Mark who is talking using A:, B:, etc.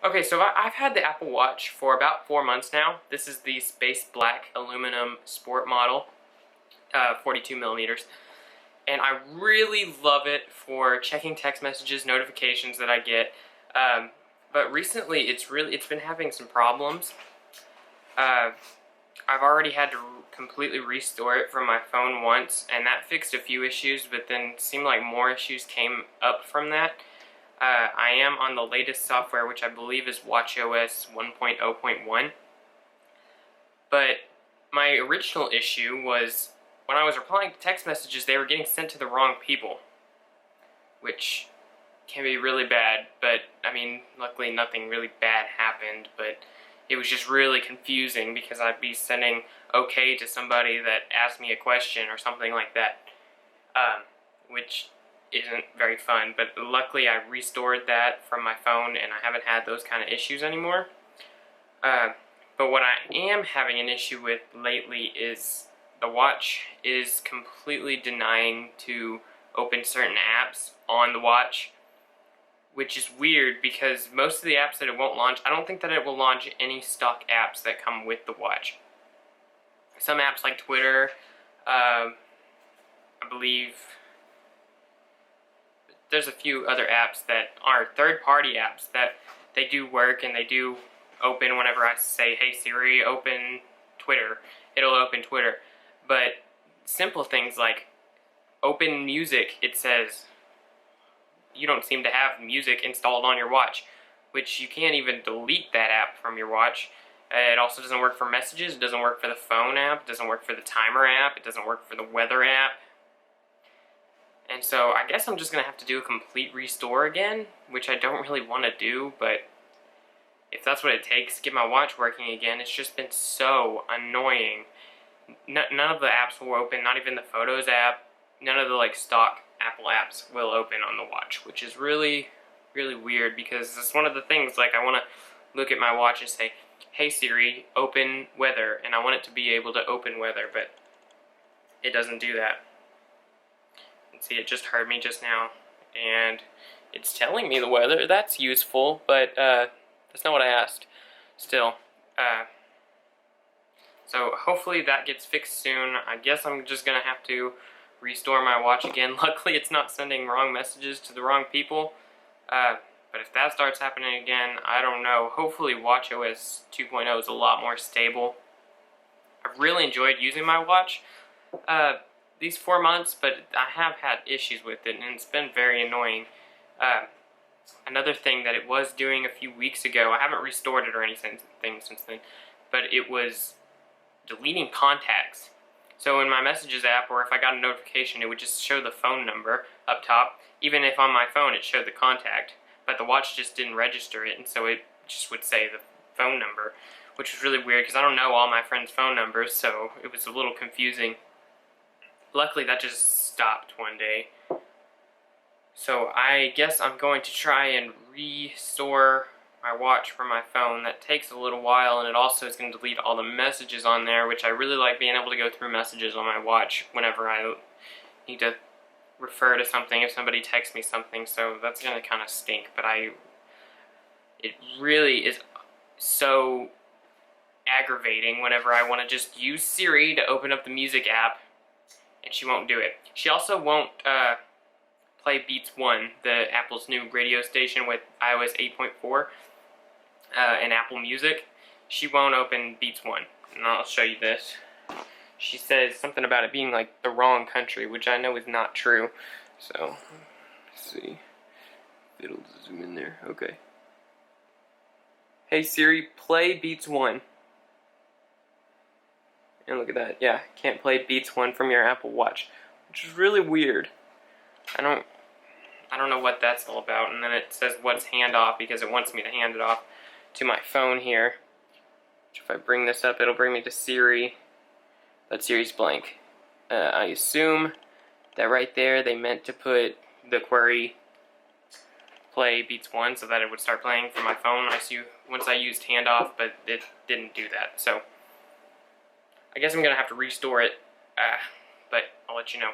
A: Okay, so I've had the Apple Watch for about 4 months now. This is the Space Black Aluminum Sport model, 42 millimeters. And I really love it for checking text messages, notifications that I get. But recently it's been having some problems. I've already had to completely restore it from my phone once, and that fixed a few issues, but then it seemed like more issues came up from that. I am on the latest software, which I believe is watchOS 1.0.1. But my original issue was when I was replying to text messages, they were getting sent to the wrong people, which can be really bad. But I mean, luckily nothing really bad happened, but it was just really confusing because I'd be sending okay to somebody that asked me a question or something like that, which isn't very fun. But luckily I restored that from my phone and I haven't had those kind of issues anymore. But what I am having an issue with lately is the watch is completely denying to open certain apps on the watch, which is weird because most of the apps that it won't launch, I don't think that it will launch any stock apps that come with the watch. Some apps like Twitter, I believe there's a few other apps that are third-party apps that they do work and they do open whenever I say, hey Siri, open Twitter. It'll open Twitter. But simple things like open music, it says you don't seem to have music installed on your watch, which you can't even delete that app from your watch. It also doesn't work for messages, it doesn't work for the phone app, it doesn't work for the timer app, it doesn't work for the weather app. And so I guess I'm just going to have to do a complete restore again, which I don't really want to do, but if that's what it takes to get my watch working again, it's just been so annoying. None of the apps will open, not even the Photos app, none of the stock Apple apps will open on the watch, which is really, really weird because it's one of the things, I want to look at my watch and say, hey Siri, open weather, and I want it to be able to open weather, but it doesn't do that. And see, it just heard me just now, and it's telling me the weather. That's useful, but that's not what I asked. Still, so hopefully that gets fixed soon. I guess I'm just gonna have to restore my watch again. Luckily it's not sending wrong messages to the wrong people, but if that starts happening again, I don't know. Hopefully watchOS 2.0 is a lot more stable. I've really enjoyed using my watch these 4 months, but I have had issues with it and it's been very annoying. Another thing that it was doing a few weeks ago, I haven't restored it or anything since then, but it was deleting contacts. So in my messages app, or if I got a notification, it would just show the phone number up top. Even if on my phone it showed the contact, but the watch just didn't register it, and so it just would say the phone number, which was really weird because I don't know all my friends' phone numbers, so it was a little confusing. Luckily that just stopped one day. So I guess I'm going to try and restore my watch from my phone. That takes a little while, and it also is going to delete all the messages on there, which I really like being able to go through messages on my watch whenever I need to refer to something, if somebody texts me something, so that's going to kind of stink, but it really is so aggravating whenever I want to just use Siri to open up the music app, and she won't do it. She also won't play Beats One, the Apple's new radio station with iOS 8.4 and Apple Music. She won't open Beats One, and I'll show you this. She says something about it being the wrong country, which I know is not true. So, let's see. It'll zoom in there. Okay. Hey Siri, play Beats One. And look at that. Yeah, can't play Beats One from your Apple Watch, which is really weird. I don't know what that's all about. And then it says what's handoff because it wants me to hand it off to my phone here. Which if I bring this up, it'll bring me to Siri. But Siri's blank. I assume that right there they meant to put the query play Beats One so that it would start playing from my phone once I used handoff, but it didn't do that. So I guess I'm gonna have to restore it, but I'll let you know.